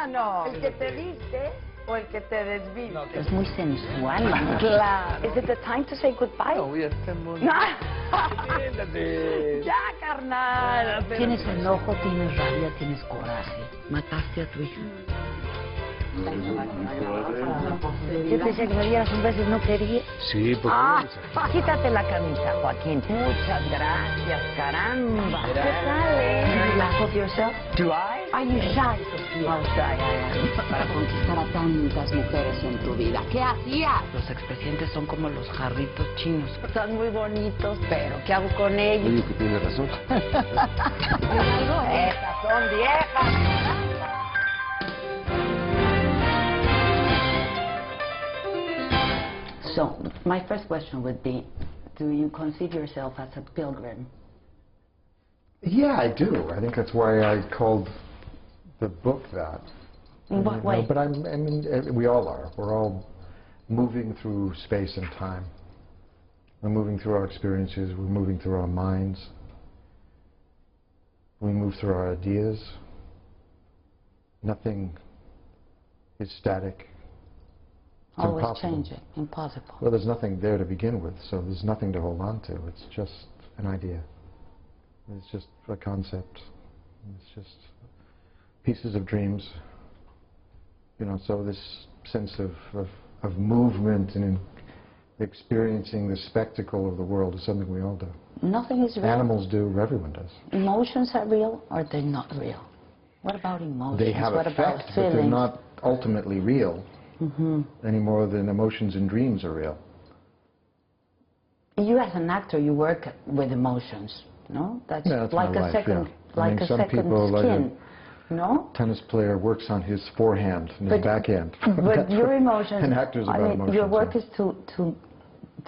No. ¿El que te viste o el que te desviste? No, es muy sensual. Claro. Is it the time to say goodbye? No, ya estamos... No. Entiéndate. Ya, carnal. Tienes enojo, tienes rabia, tienes coraje. Mataste a tu hija. Yo pensé que me dieras un beso y no quería. Sí, porque... Quítate la camisa, Joaquín. Muchas gracias, caramba. ¿Qué tal, You laugh of yourself? Do I? Are you shy, Sofía? How shy I am. Para conquistar a tantas mujeres en tu vida, ¿qué hacías? Los expresidentes son como los jarritos chinos. Están muy bonitos, pero ¿qué hago con ellos? Oye, que tienes razón. Esas son viejas. So, my first question would be, do you consider yourself as a pilgrim? Yeah, I do. I think that's why I called the book that. In what way? But I mean, we all are. We're all moving through space and time. We're moving through our experiences. We're moving through our minds. We move through our ideas. Nothing is static. It's Always impossible. changing, impossible. Well, there's nothing there to begin with, so there's nothing to hold on to. It's just an idea. It's just a concept. It's just pieces of dreams. You know, so this sense of movement and experiencing the spectacle of the world is something we all do. Nothing is real. Animals do, everyone does. Emotions are real or they're not real? What about emotions? They have what effect, about but they're feelings? not ultimately real any more than emotions and dreams are real. You as an actor, you work with emotions, no? That's Yeah, that's like my a life, second, yeah. I like mean, a some second people, skin, like no? Tennis player works on his forehand and his backhand. But your emotions, and actors I about mean, emotions. your work yeah. is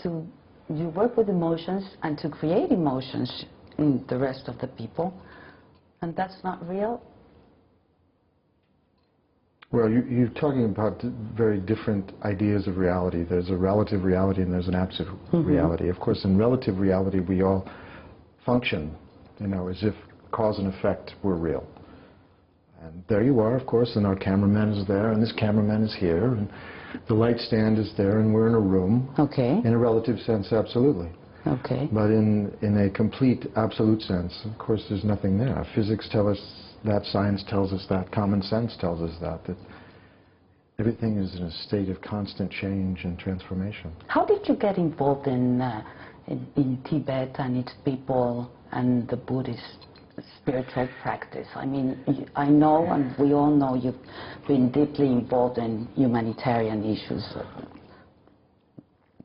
to you work with emotions and to create emotions in the rest of the people, and that's not real. Well, you're talking about very different ideas of reality. There's a relative reality and there's an absolute reality. Of course, in relative reality, we all function, you know, as if cause and effect were real. And there you are, of course, and our cameraman is there, and this cameraman is here, and the light stand is there, and we're in a room. Okay. In a relative sense, absolutely. Okay. But in a complete, absolute sense, of course, there's nothing there. Physics tell us that, science tells us that, common sense tells us that everything is in a state of constant change and transformation. How did you get involved in Tibet and its people and the Buddhist spiritual practice? I mean, I know, and we all know, you've been deeply involved in humanitarian issues.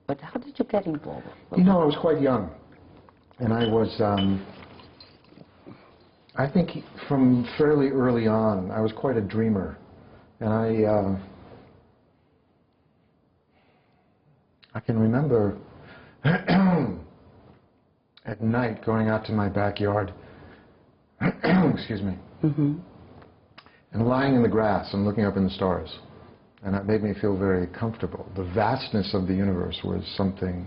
But how did you get involved? You know, I was quite young, and I was, I think from fairly early on, I was quite a dreamer, and I can remember at night going out to my backyard, excuse me, and lying in the grass and looking up in the stars. And that made me feel very comfortable. The vastness of the universe was something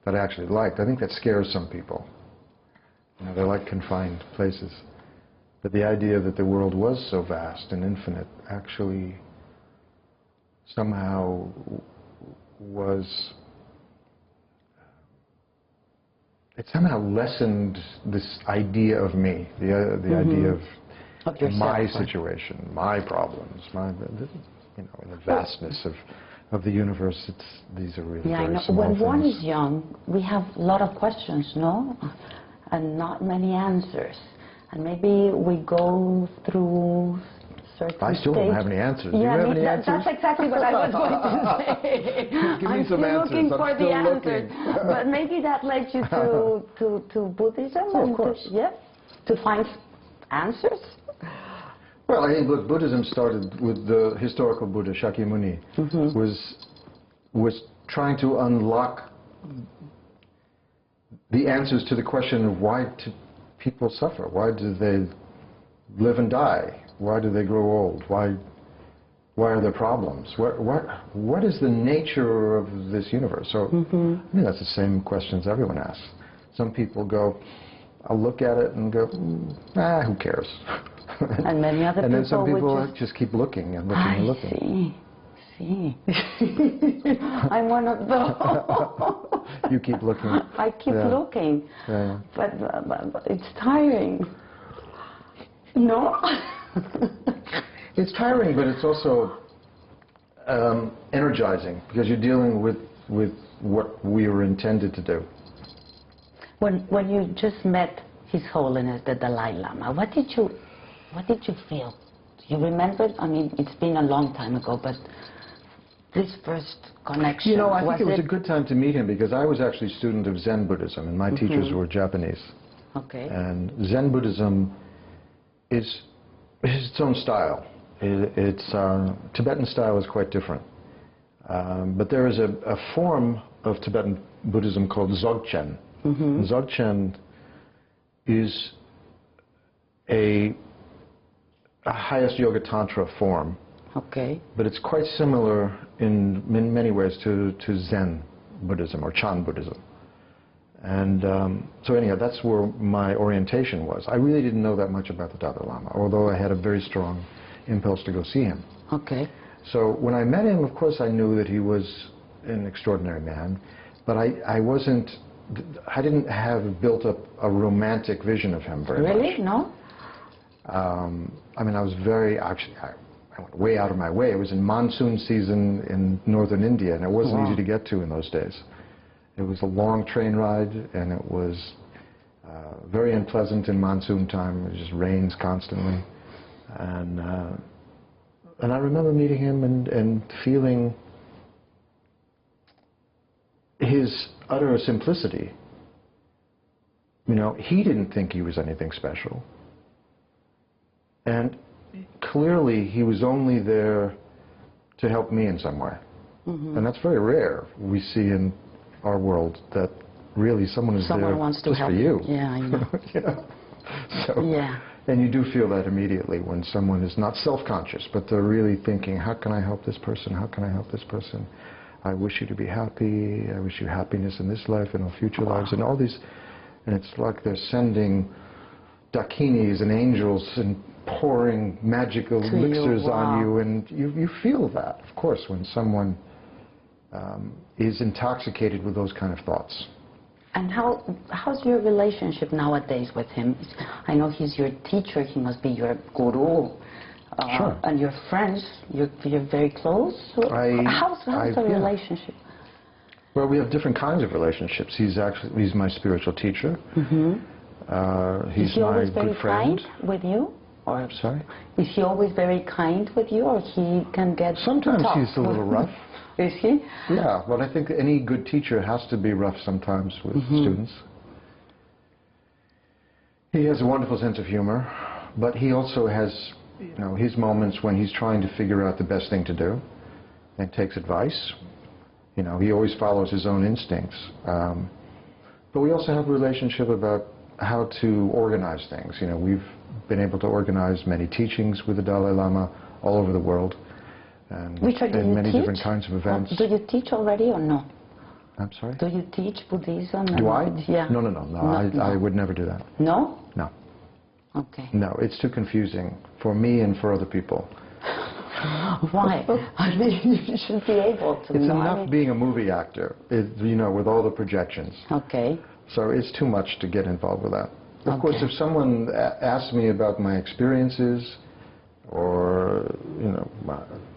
that I actually liked. I think that scares some people. You know, they like confined places. But the idea that the world was so vast and infinite actually somehow was, it somehow lessened this idea of me, the idea of my situation, my problems, you know, in the vastness of the universe. These are really very small When things. one is young, we have a lot of questions, no? And not many answers. And maybe we go through certain I still don't have any answers. Do you have any answers? That's exactly what I was going to say. Give me I'm some still answers. looking I'm for still the answers. looking. But maybe that led you to Buddhism? Oh, of course. To find answers? Well, I think, look, Buddhism started with the historical Buddha, Shakyamuni, was trying to unlock the answers to the question of why do people suffer? Why do they live and die? Why do they grow old? Why are there problems? What is the nature of this universe? So I mean, that's the same questions everyone asks. Some people go, I'll look at it and go, who cares? And many other and then some people just keep looking and looking and looking. See. I'm one of those. You keep looking. I keep looking. Yeah. But it's tiring. No? It's tiring, but it's also energizing, because you're dealing with what we were intended to do. When you just met His Holiness the Dalai Lama, what did you feel? Do you remember? I mean, it's been a long time ago, but this first connection. You know, I think it was a good time to meet him, because I was actually a student of Zen Buddhism, and my teachers were Japanese. Okay. And Zen Buddhism is its own style. Tibetan style is quite different. But there is a form of Tibetan Buddhism called Dzogchen. Dzogchen is a highest Yoga Tantra form. Okay. But it's quite similar in many ways to Zen Buddhism or Chan Buddhism. And so anyhow, that's where my orientation was. I really didn't know that much about the Dalai Lama, although I had a very strong impulse to go see him. Okay. So when I met him, of course, I knew that he was an extraordinary man, but I didn't have built up a romantic vision of him very much. Really? No? I mean, I went way out of my way. It was in monsoon season in northern India, and it wasn't easy to get to in those days. It was a long train ride, and it was very unpleasant in monsoon time. It just rains constantly. And I remember meeting him and feeling his utter simplicity. You know, he didn't think he was anything special. And clearly, he was only there to help me in some way. And that's very rare. We see in our world that really someone is there wants to just help for you. Yeah, I know. You know? So, yeah. And you do feel that immediately when someone is not self-conscious, but they're really thinking, how can I help this person? How can I help this person? I wish you to be happy. I wish you happiness in this life and in future lives, and all these. And it's like they're sending dakinis and angels and pouring magical elixirs on you, and you feel that, of course, when someone is intoxicated with those kind of thoughts. And how's your relationship nowadays with him? I know he's your teacher, he must be your guru. Sure. And your friends, you're very close? How's the relationship? Well, we have different kinds of relationships. He's my spiritual teacher. He's Is he always my good friend. Kind with you? Or Sorry? Is he always very kind with you, or he can get Sometimes tough? he's a little rough. Is he? Yeah, well, I think any good teacher has to be rough sometimes with students. He has a wonderful sense of humor, but he also has, you know, his moments when he's trying to figure out the best thing to do and takes advice. You know, he always follows his own instincts. But we also have a relationship about how to organize things. You know, we've been able to organize many teachings with the Dalai Lama all over the world. And many different kinds of events. Do you teach already or no? I'm sorry? Do you teach Buddhism? Do I? Yeah. No. I would never do that. No? No. Okay. No, it's too confusing for me and for other people. Why? I mean, you should be able to. It's enough being a movie actor, you know, with all the projections. Okay. So it's too much to get involved with that. Of course, if someone asks me about my experiences, or, you know,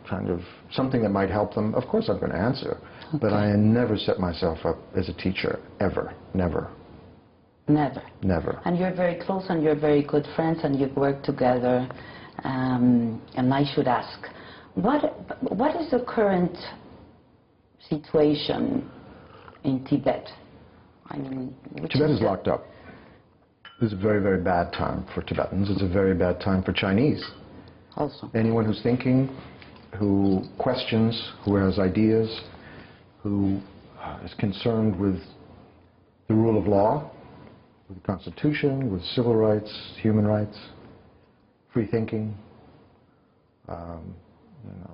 kind of something that might help them, of course I'm going to answer. Okay. But I never set myself up as a teacher, ever. Never. Never? Never. And you're very close and you're very good friends and you work together. And I should ask, what is the current situation in Tibet? I mean, Tibet is locked up. It's a very, very bad time for Tibetans. It's a very bad time for Chinese. Also. Anyone who's thinking, who questions, who has ideas, who is concerned with the rule of law, with the Constitution, with civil rights, human rights, free thinking, you know,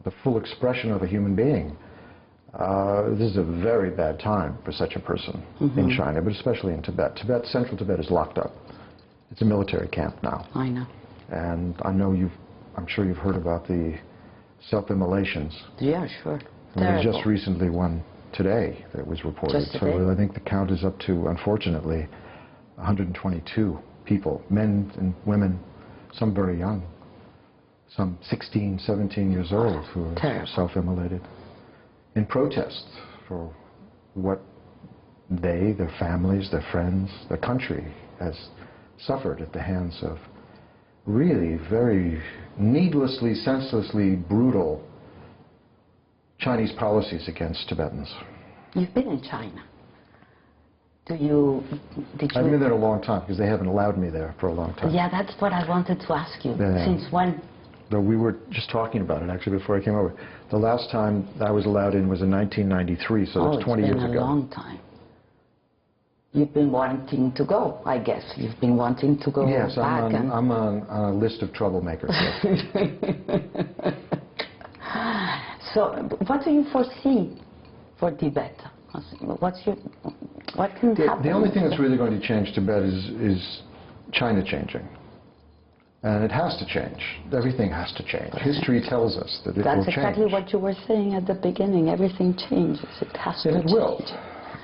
the full expression of a human being. This is a very bad time for such a person in China, but especially in Tibet. Central Tibet is locked up. It's a military camp now. I know. And I'm sure you've heard about the self-immolations. Yeah, sure. And there was just recently one today that was reported. Just today? So I think the count is up to, unfortunately, 122 people, men and women, some very young, some 16, 17 years old, who are self-immolated in protest for what they, their families, their friends, their country has suffered at the hands of really very needlessly, senselessly brutal Chinese policies against Tibetans. You've been in China. Did you... I've been there a long time because they haven't allowed me there for a long time. Yeah, that's what I wanted to ask you. Yeah. Since when? But we were just talking about it actually before I came over. The last time I was allowed in was in 1993, so that's 20 years ago. It's been a long time. You've been wanting to go, I guess. You've been wanting to go back. Yes, I'm on a list of troublemakers. Yes. So, what do you foresee for Tibet? What can happen? The only thing that's really going to change Tibet is China changing. And it has to change. Everything has to change. History tells us that it will change. That's exactly what you were saying at the beginning. Everything changes. It has to change. And it will.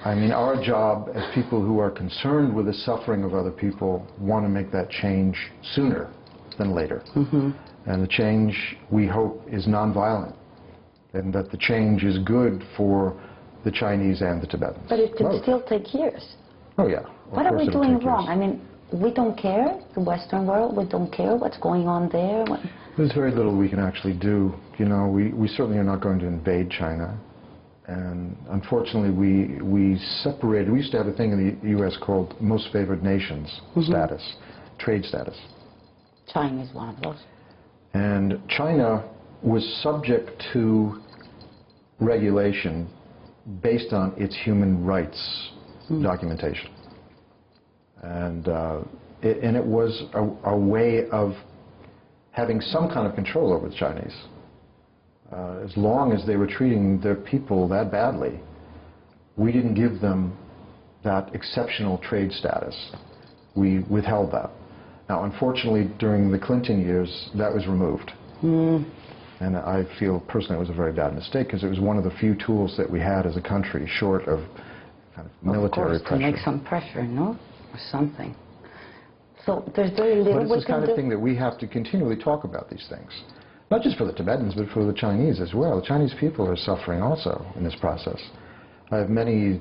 I mean, our job as people who are concerned with the suffering of other people want to make that change sooner than later. Mm-hmm. And the change, we hope, is nonviolent. And that the change is good for the Chinese and the Tibetans. But it can still take years. Oh, yeah. What are we doing wrong? I mean, we don't care, the Western world, we don't care what's going on there. There's very little we can actually do. You know, we certainly are not going to invade China. And unfortunately, we separated. We used to have a thing in the U.S. called Most Favored Nations status, trade status. China is one of those. And China was subject to regulation based on its human rights documentation. And it was a way of having some kind of control over the Chinese. As long as they were treating their people that badly, we didn't give them that exceptional trade status. We withheld that. Now, unfortunately, during the Clinton years, that was removed. And I feel personally it was a very bad mistake because it was one of the few tools that we had as a country, short of kind of military pressure. To make some pressure, no? Or something. So there's very little we can do. But it's the kind of thing that we have to continually talk about these things. Not just for the Tibetans, but for the Chinese as well. The Chinese people are suffering also in this process. I have many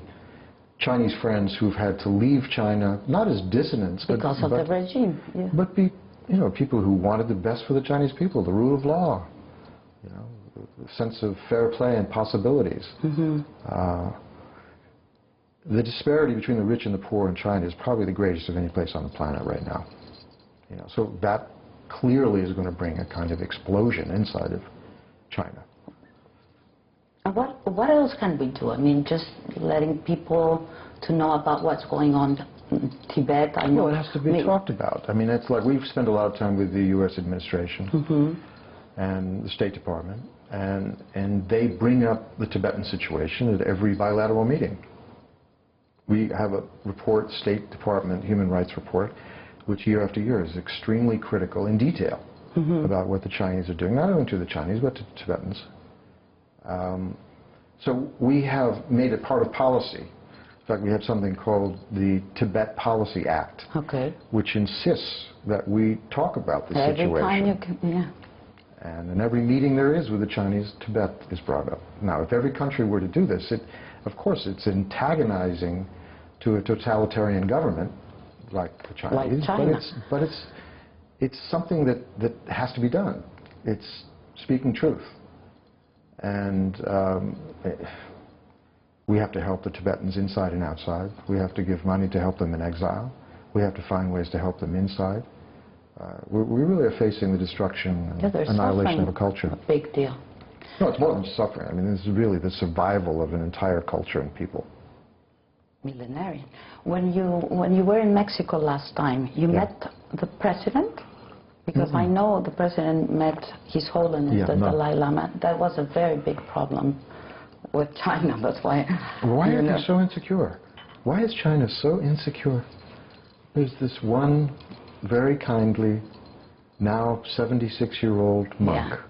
Chinese friends who've had to leave China, not as dissidents, because of the regime. Yeah. But people who wanted the best for the Chinese people, the rule of law, you know, the sense of fair play and possibilities. The disparity between the rich and the poor in China is probably the greatest of any place on the planet right now. You know, so that clearly is going to bring a kind of explosion inside of China. And what else can we do? I mean, just letting people to know about what's going on in Tibet. I know. Well, it has to be talked about. I mean, it's like we've spent a lot of time with the U.S. administration and the State Department, and they bring up the Tibetan situation at every bilateral meeting. We have a report, State Department Human Rights Report, which year after year is extremely critical in detail about what the Chinese are doing, not only to the Chinese, but to the Tibetans. So we have made it part of policy. In fact, we have something called the Tibet Policy Act, which insists that we talk about the situation. Every time you can, yeah. And in every meeting there is with the Chinese, Tibet is brought up. Now, if every country were to do this, of course, it's antagonizing to a totalitarian government like the Chinese, like China. but it's something that has to be done. It's speaking truth. And we have to help the Tibetans inside and outside. We have to give money to help them in exile. We have to find ways to help them inside. We really are facing the destruction and annihilation of a culture. A big deal. No, it's more than suffering. I mean, this is really the survival of an entire culture and people. Millenarian. When you were in Mexico last time, you met the president? Because I know the president met His Holiness, the Dalai Lama. That was a very big problem with China. That's why. Why are they so insecure? Why is China so insecure? There's this one very kindly, now 76-year-old monk, Yeah.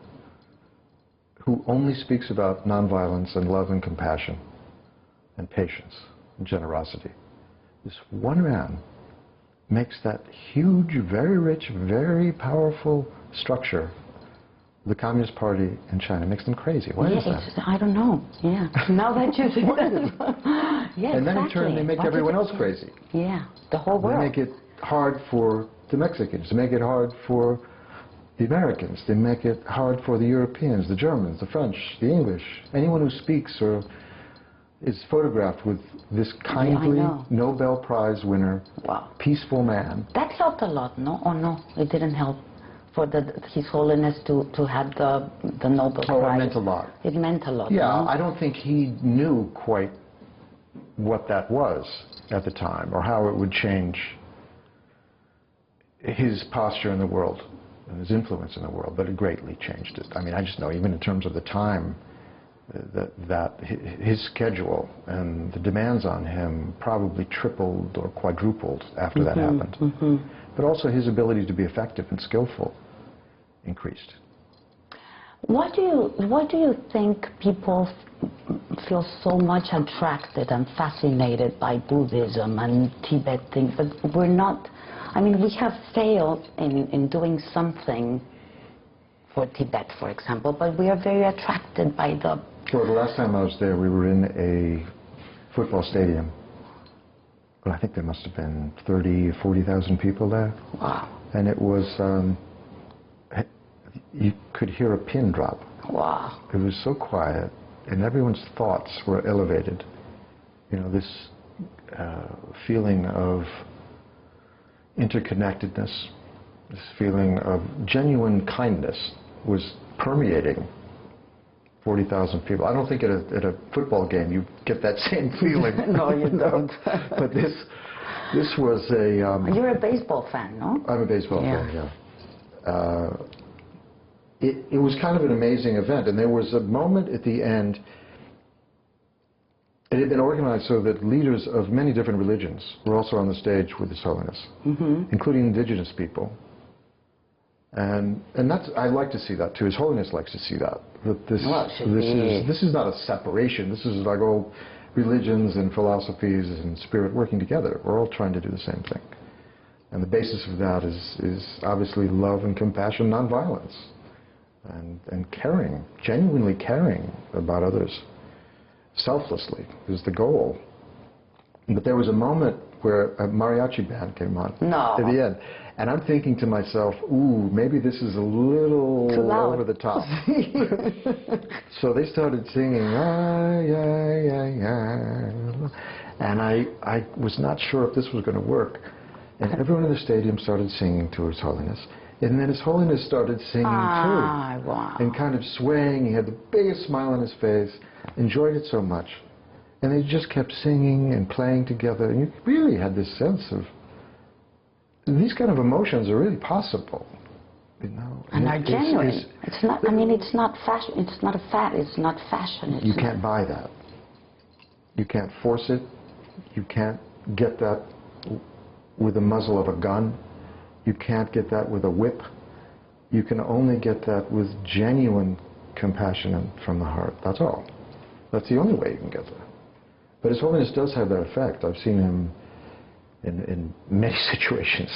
who only speaks about nonviolence and love and compassion and patience and generosity. This one man makes that huge, very rich, very powerful structure, the Communist Party in China, makes them crazy. Why is that? I don't know. Yeah. Now that you say that. Yeah, and then in turn they make everyone else crazy. Yeah, the whole world. They make it hard for the Mexicans. They make it hard for the Americans. They make it hard for the Europeans, the Germans, the French, the English. Anyone who speaks or is photographed with this kindly Nobel Prize winner, peaceful man. That helped a lot, no? Or no, it didn't help for His Holiness to have the Nobel Prize. Oh, it meant a lot. It meant a lot, yeah, no? I don't think he knew quite what that was at the time, or how it would change his posture in the world and his influence in the world, but it greatly changed it. I mean, I just know, even in terms of the time, that his schedule and the demands on him probably tripled or quadrupled after that happened. But also his ability to be effective and skillful increased. Why do you think people feel so much attracted and fascinated by Buddhism and Tibet things, but we're not? I mean, we have failed in doing something for Tibet, for example, but we are very attracted by the... Well, the last time I was there, we were in a football stadium. Well, I think there must have been 30 or 40,000 people there. Wow. And it was, you could hear a pin drop. Wow. It was so quiet, and everyone's thoughts were elevated. You know, this feeling of interconnectedness, this feeling of genuine kindness was permeating 40,000 people. I don't think at a football game you get that same feeling. No, you don't. But this was a... You're a baseball fan, no? I'm a baseball fan, yeah. It was kind of an amazing event, and there was a moment at the end. It had been organized so that leaders of many different religions were also on the stage with His Holiness, including indigenous people. And that's, I like to see that too. His Holiness likes to see that. This is not a separation. This is like all religions and philosophies and spirit working together. We're all trying to do the same thing. And the basis of that is obviously love and compassion, nonviolence, and caring, genuinely caring about others, selflessly is the goal. But there was a moment where a mariachi band came on at the end. And I'm thinking to myself, ooh, maybe this is a little over the top. So they started singing, and I was not sure if this was going to work. And everyone in the stadium started singing to His Holiness. And then His Holiness started singing too. Wow. And kind of swaying. He had the biggest smile on his face, enjoyed it so much. And they just kept singing and playing together. And you really had this sense of, these kind of emotions are really possible, you know. And are genuine. It's not. I mean, it's not fashion. It's not a fad. It's not fashion. You can't buy that. You can't force it. You can't get that with the muzzle of a gun. You can't get that with a whip. You can only get that with genuine compassion from the heart. That's all. That's the only way you can get that. But His Holiness does have that effect. I've seen him in many situations,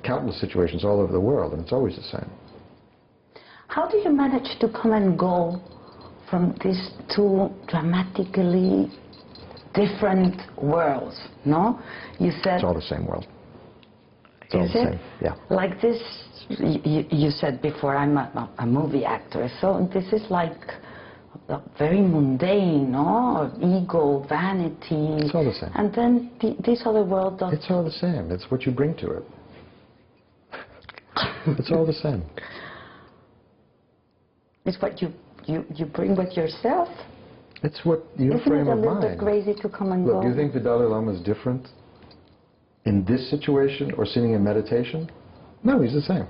countless situations all over the world, and it's always the same. How do you manage to come and go from these two dramatically different worlds, no? You said... It's all the same world. It's all the same, yeah. Like this, you said before, I'm a movie actor, so this is like very mundane, no? Ego, vanity. It's all the same. And then this other world does... It's all the same. It's what you bring to it. It's all the same. It's what you bring with yourself? It's what your frame of mind. Isn't it a little bit crazy to come and go? Look, do you think the Dalai Lama is different in this situation or sitting in meditation? No, he's the same.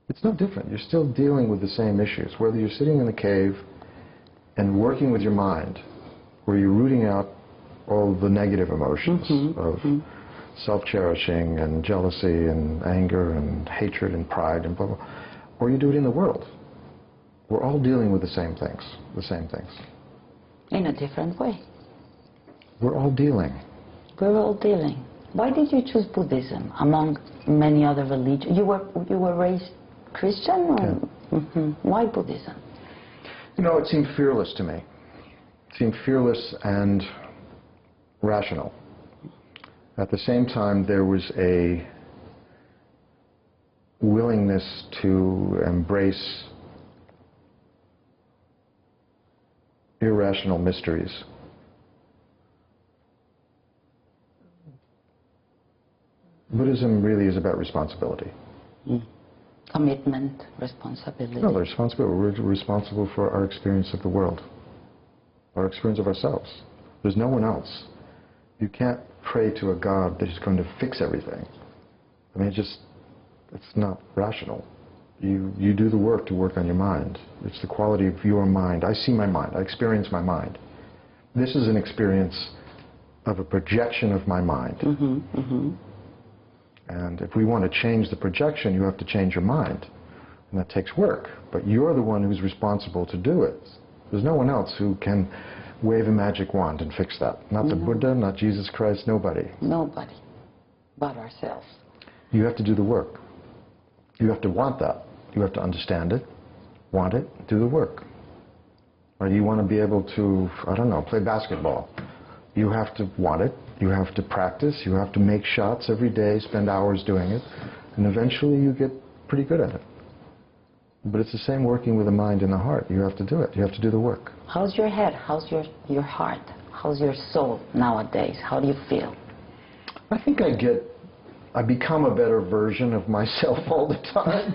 It's no different. You're still dealing with the same issues, whether you're sitting in a cave and working with your mind, where you're rooting out all the negative emotions of self-cherishing and jealousy and anger and hatred and pride and blah, blah, or you do it in the world. We're all dealing with the same things, In a different way. We're all dealing. We're all dealing. Why did you choose Buddhism among many other religions? You were raised Christian? Or? Yeah. Mm-hmm. Why Buddhism? You know, it seemed fearless to me. It seemed fearless and rational. At the same time, there was a willingness to embrace irrational mysteries. Buddhism really is about responsibility. Commitment, responsibility. No, the responsibility. We're responsible for our experience of the world, our experience of ourselves. There's no one else. You can't pray to a God that's going to fix everything. I mean, it's not rational. You do the work to work on your mind. It's the quality of your mind. I see my mind. I experience my mind. This is an experience of a projection of my mind. Mm-hmm, mm-hmm. And if we want to change the projection, you have to change your mind. And that takes work. But you're the one who's responsible to do it. There's no one else who can wave a magic wand and fix that. Not the Buddha, not Jesus Christ, nobody. Nobody. But ourselves. You have to do the work. You have to want that. You have to understand it, want it, do the work. Or you want to be able to, I don't know, play basketball. You have to want it. You have to practice. You have to make shots every day, spend hours doing it. And eventually you get pretty good at it. But it's the same working with the mind and the heart. You have to do it. You have to do the work. How's your head? How's your heart? How's your soul nowadays? How do you feel? I think I become a better version of myself all the time.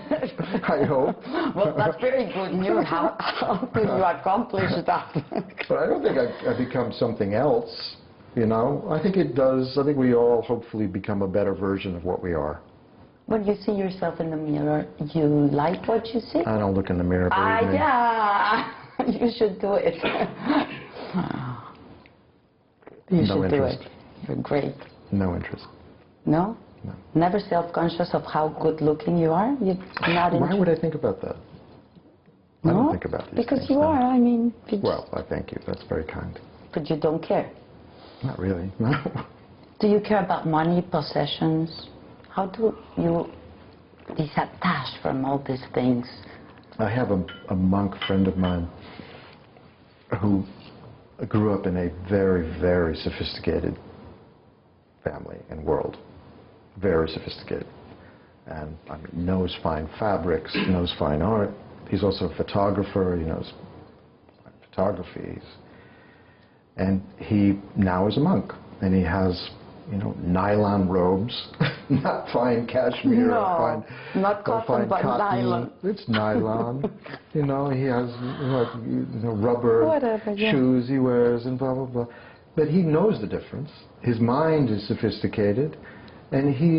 I hope. Well, that's very good news. How could you accomplish that? But I don't think I become something else, you know. I think it does. I think we all hopefully become a better version of what we are. When you see yourself in the mirror, you like what you see? I don't look in the mirror, believe me. Yeah. You should do it. You should do it. You're great. No interest. No? No. Never self-conscious of how good-looking you are? You're not Why would I think about that? No? I don't think about these Because things, you no. are, I mean... Well, I thank you. That's very kind. But you don't care? Not really, no. Do you care about money, possessions? How do you detach from all these things? I have a monk friend of mine who grew up in a very, very sophisticated family and world. Very sophisticated. And I mean, knows fine fabrics, knows fine art. He's also a photographer, he knows photography. And he now is a monk. And he has, you know, nylon robes, not fine cashmere, no, not cotton, but cotton. nylon. It's nylon. You know, he has rubber shoes he wears and blah, blah, blah. But he knows the difference. His mind is sophisticated, and he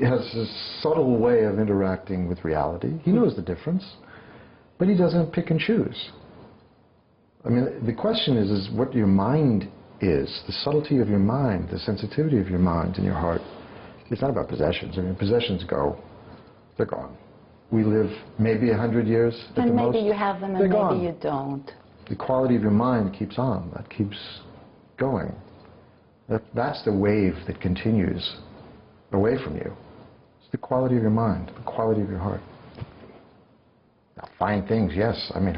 has a subtle way of interacting with reality. He knows the difference, but he doesn't pick and choose. I mean, the question is what your mind is, the subtlety of your mind, the sensitivity of your mind and your heart. It's not about possessions. I mean, possessions go, they're gone. We live maybe 100 years at the most. And maybe you have them and maybe you don't. The quality of your mind keeps on. That keeps going. That's the wave that continues away from you. It's the quality of your mind, the quality of your heart. Now, fine things, yes. I mean,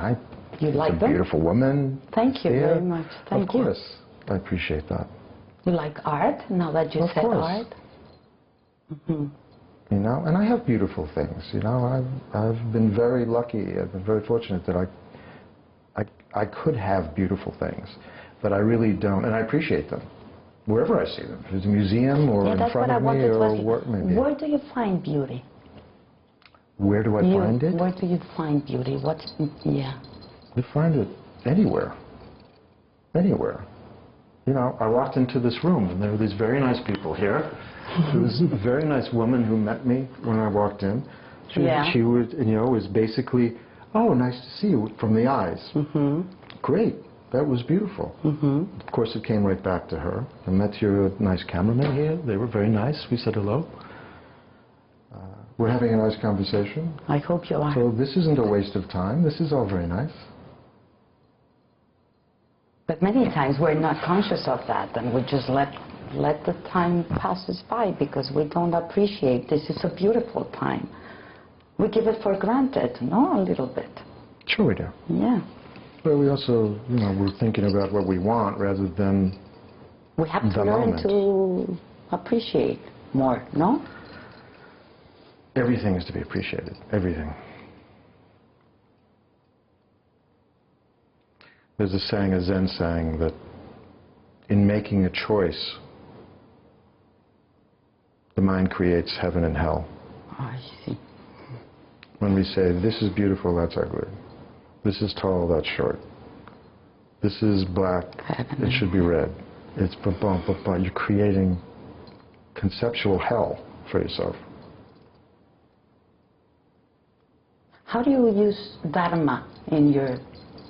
you like them? A beautiful woman. Thank you very much. Thank you. Of course. I appreciate that. You like art, now that you said art? Mm-hmm. You know, and I have beautiful things. You know, I've been very lucky. I've been very fortunate that I could have beautiful things, but I really don't, and I appreciate them wherever I see them. If it's a museum or in front of me or what maybe. Where do you find beauty? Where do I find it? Where do you find beauty? Yeah. I find it anywhere. Anywhere. You know, I walked into this room and there were these very nice people here. There was a very nice woman who met me when I walked in. She was, you know, was basically, oh, nice to see you from the eyes. Mm-hmm. Great. That was beautiful. Of course, it came right back to her. I met your nice cameramen here. They were very nice. We said hello. We're having a nice conversation. I hope you are. So this isn't a waste of time. This is all very nice. But many times we're not conscious of that, and we just let the time pass us by because we don't appreciate this is a beautiful time. We give it for granted, no? A little bit. Sure we do. Yeah. But we also, you know, we're thinking about what we want rather than we have to learn to appreciate more, no? Everything is to be appreciated. Everything. There's a saying, a Zen saying, that in making a choice, the mind creates heaven and hell. Oh, I see. When we say, this is beautiful, that's ugly. This is tall, that's short. This is black, it should be red. It's ba-bum, ba-bum. You're creating conceptual hell for yourself. How do you use Dharma in your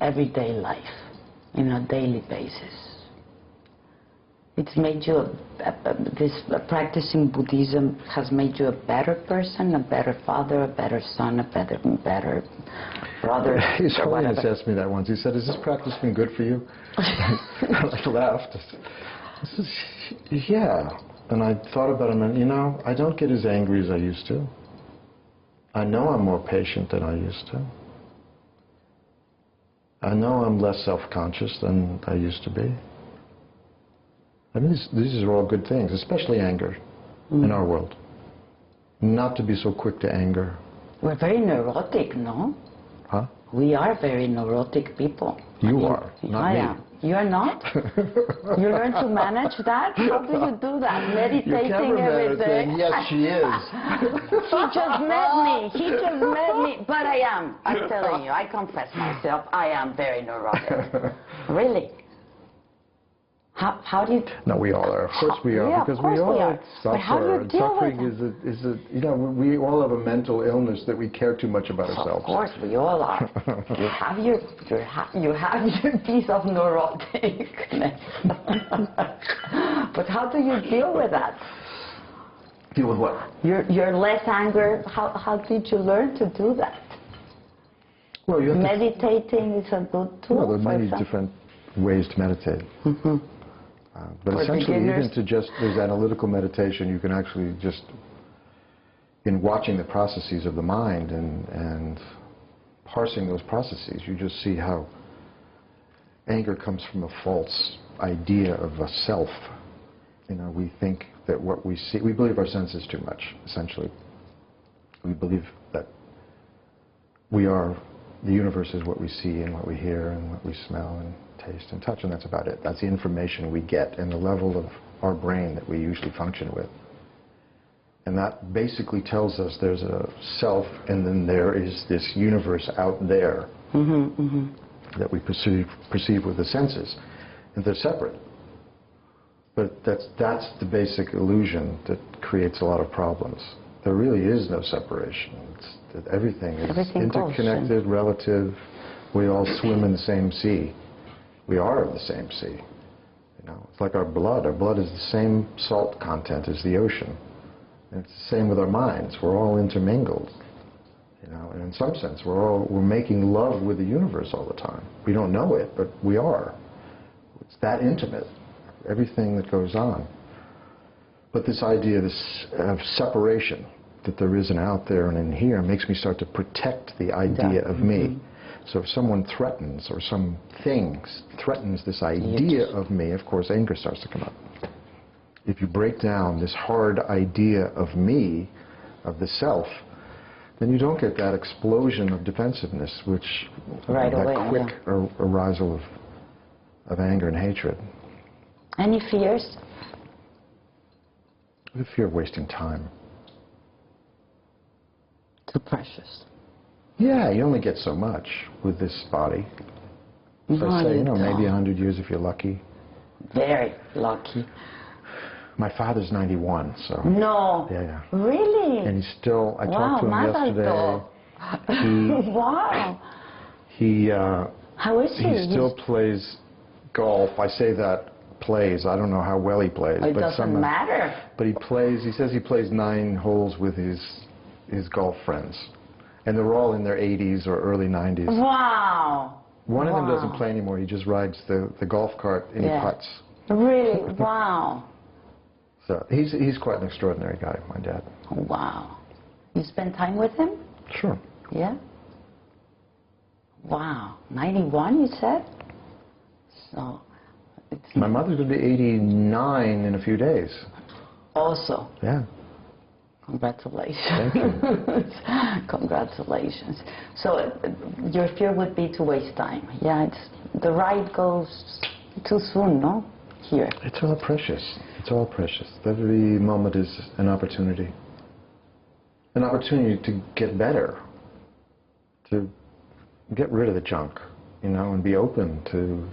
everyday life, in a daily basis? It's made you, practicing Buddhism has made you a better person, a better father, a better son, a better brother. His Holiness asked me that once. He said, "Has this practice been good for you?" I laughed. I said, "Yeah." And I thought about him, and you know, I don't get as angry as I used to. I know I'm more patient than I used to. I know I'm less self-conscious than I used to be. I mean, these are all good things, especially anger in our world. Not to be so quick to anger. We're very neurotic, no? Huh? We are very neurotic people. You are, not me. I am. You're not? You learn to manage that? How do you do that? Meditating every day? Yes, she is. He just met me. He just met me. But I am. I'm telling you, I confess myself, I am very neurotic. Really. How do you... No, we all are. Of course we are. Yeah, because of course we all we are. suffer. But how do you and deal suffering with is a, you know, we all have a mental illness that we care too much about ourselves. Of course, we all are. You have your piece of neuroticness. But how do you deal with that? Deal with what? Your less anger. How did you learn to do that? Well, you have meditating is a good tool. Well, there are many different ways to meditate. But For essentially, beginners. even to just, there's analytical meditation, you can actually just, in watching the processes of the mind and parsing those processes, you just see how anger comes from a false idea of a self. You know, we think that what we see, we believe our senses too much, essentially. We believe that we are, the universe is what we see and what we hear and what we smell and taste and touch, and that's about it. That's the information we get and the level of our brain that we usually function with. And that basically tells us there's a self, and then there is this universe out there that we perceive with the senses, and they're separate. But that's the basic illusion that creates a lot of problems. There really is no separation. That everything is interconnected, relative. We all swim in the same sea. We are of the same sea. You know, it's like our blood. Our blood is the same salt content as the ocean. And it's the same with our minds. We're all intermingled. You know, and in some sense, we're making love with the universe all the time. We don't know it, but we are. It's that intimate. Everything that goes on. But this idea of separation, that there is an out there and in here, makes me start to protect the idea of me. So if someone threatens, or something threatens this idea of me, of course anger starts to come up. If you break down this hard idea of me, of the self, then you don't get that explosion of defensiveness, which that quick arousal of anger and hatred. Any fears? The fear of wasting time. Too precious. Yeah, you only get so much with this body. So I say, you know, maybe 100 years if you're lucky. Very lucky. My father's 91, so... No. Yeah. Really? And he's still... I talked to him yesterday. Wow. He... How is he? He still plays golf. I say that plays. I don't know how well he plays. It doesn't matter. But he plays. He says he plays 9 holes with his golf friends, and they're all in their 80s or early 90s. Wow. One of them doesn't play anymore. He just rides the golf cart and he putts. Really? Wow. So he's quite an extraordinary guy, my dad. Wow. You spend time with him? Sure. Yeah? Wow. 91, you said? So, my mother's going to be 89 in a few days. Also. Yeah. Congratulations. Thank you. Congratulations. So, your fear would be to waste time. Yeah, the ride goes too soon, no? Here. It's all precious. It's all precious. Every moment is an opportunity. An opportunity to get better. To get rid of the junk, you know, and be open to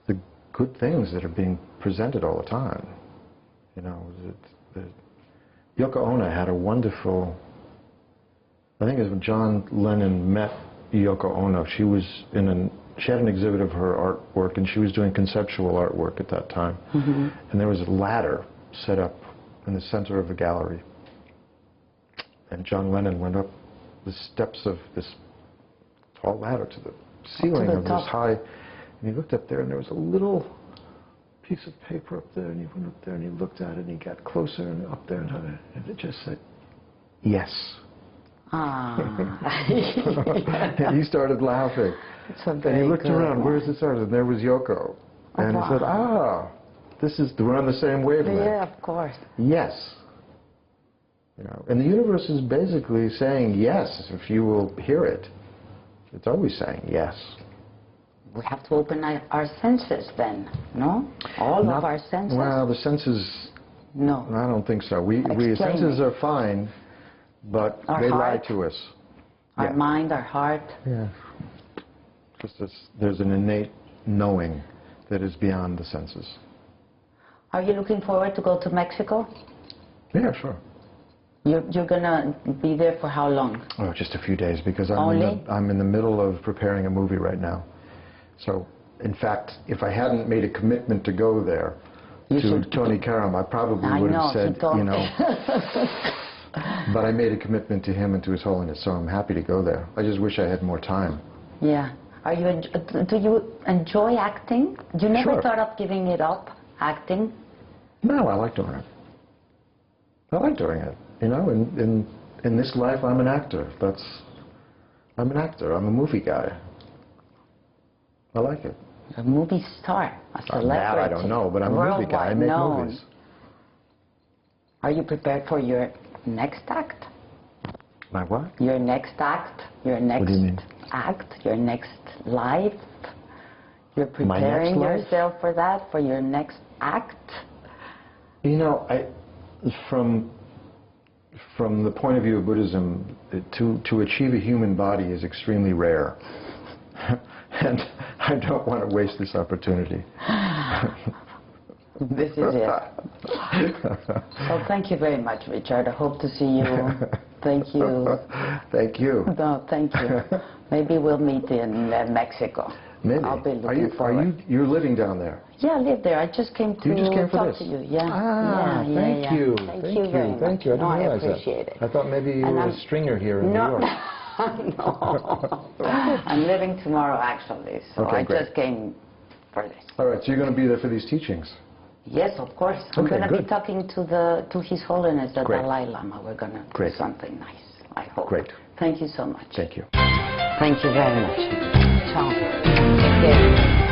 the good things that are being presented all the time. You know, Yoko Ono had a wonderful, I think it was when John Lennon met Yoko Ono. She had an exhibit of her artwork, and she was doing conceptual artwork at that time. Mm-hmm. And there was a ladder set up in the center of the gallery. And John Lennon went up the steps of this tall ladder to the ceiling of this high, and he looked up there, and there was a little piece of paper up there, and he went up there and he looked at it, and he got closer and up there, and it just said, yes. Ah. And he started laughing. And he looked around, where's this artist? And there was Yoko. And he said, we're on the same wavelength. Yeah, of course. Yes. You know, and the universe is basically saying yes if you will hear it. It's always saying yes. We have to open our senses then, no? All of our senses? Well, the senses... No. I don't think so. Senses are fine, but they lie to us. Our mind, our heart. Yeah. Just there's an innate knowing that is beyond the senses. Are you looking forward to go to Mexico? Yeah, sure. You're going to be there for how long? Oh, just a few days, because I'm in the middle of preparing a movie right now. So, in fact, if I hadn't made a commitment to go there to Tony Karam, I probably would have said, you know. But I made a commitment to him and to His Holiness, so I'm happy to go there. I just wish I had more time. Yeah. Do you enjoy acting? You never thought of giving it up, acting? No, I like doing it. I like doing it. You know, in this life, I'm an actor. I'm an actor. I'm a movie guy. I like it. A movie star, a celebrity. That I don't know, but I'm a movie guy. I make movies. Are you prepared for your next act? My what? Your next act, your next what do you mean? act, your next life. You're preparing yourself for that, for your next act? You know, from the point of view of Buddhism, to achieve a human body is extremely rare. And I don't want to waste this opportunity. This is it. Well, thank you very much, Richard. I hope to see you. Thank you. Thank you. No, thank you. Maybe we'll meet in Mexico. Maybe. I'll be looking forward. You're living down there? Yeah, I live there. I just came to talk to you. Yeah. Thank you. Thank you very much. Thank you. I didn't realize I appreciate it. I thought maybe you were a stringer here in New York. No. I'm leaving tomorrow, actually. So I just came for this. All right. So you're going to be there for these teachings? Yes, of course. I'm going to be talking to His Holiness, the Dalai Lama. We're going to do something nice, I hope. Great. Thank you so much. Thank you. Thank you very much. Ciao. Take care.